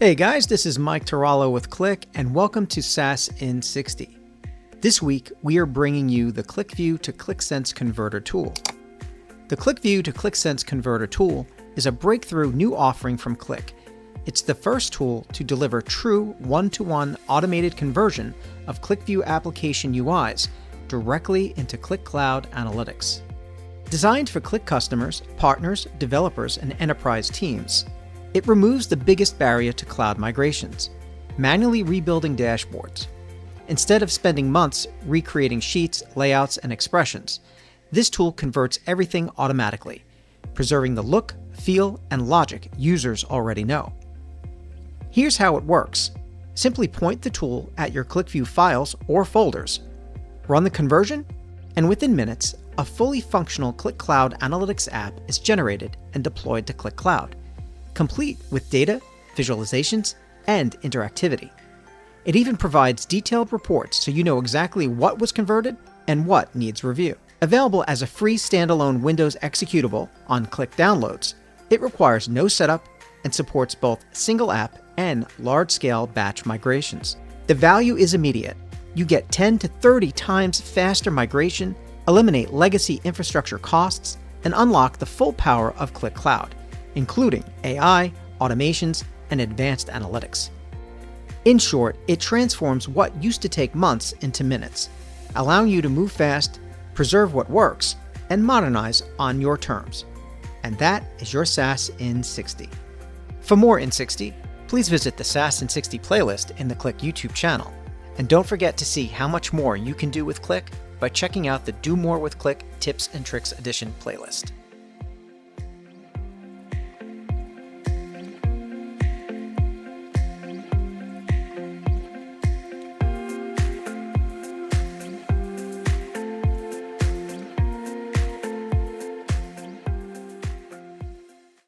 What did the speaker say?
Hey guys, this is Mike Tarallo with Qlik, and welcome to SaaS in 60. This week, we are bringing you the QlikView to Qlik Sense Converter Tool. The QlikView to Qlik Sense Converter Tool is a breakthrough new offering from Qlik. It's the first tool to deliver true one-to-one automated conversion of QlikView application UIs directly into Qlik Cloud Analytics. Designed for Qlik customers, partners, developers, and enterprise teams, it removes the biggest barrier to cloud migrations, manually rebuilding dashboards. Instead of spending months recreating sheets, layouts, and expressions, this tool converts everything automatically, preserving the look, feel, and logic users already know. Here's how it works. Simply point the tool at your QlikView files or folders, run the conversion, and within minutes, a fully functional Qlik Cloud Analytics app is generated and deployed to Qlik Cloud, complete with data, visualizations, and interactivity. It even provides detailed reports so you know exactly what was converted and what needs review. Available as a free standalone Windows executable on Qlik Downloads, it requires no setup and supports both single app and large-scale batch migrations. The value is immediate. You get 10 to 30 times faster migration, eliminate legacy infrastructure costs, and unlock the full power of Qlik Cloud, including AI, automations, and advanced analytics. In short, it transforms what used to take months into minutes, allowing you to move fast, preserve what works, and modernize on your terms. And that is your SaaS in 60. For more in 60, please visit the SaaS in 60 playlist in the Qlik YouTube channel. And don't forget to see how much more you can do with Qlik by checking out the Do More with Qlik Tips and Tricks Edition playlist.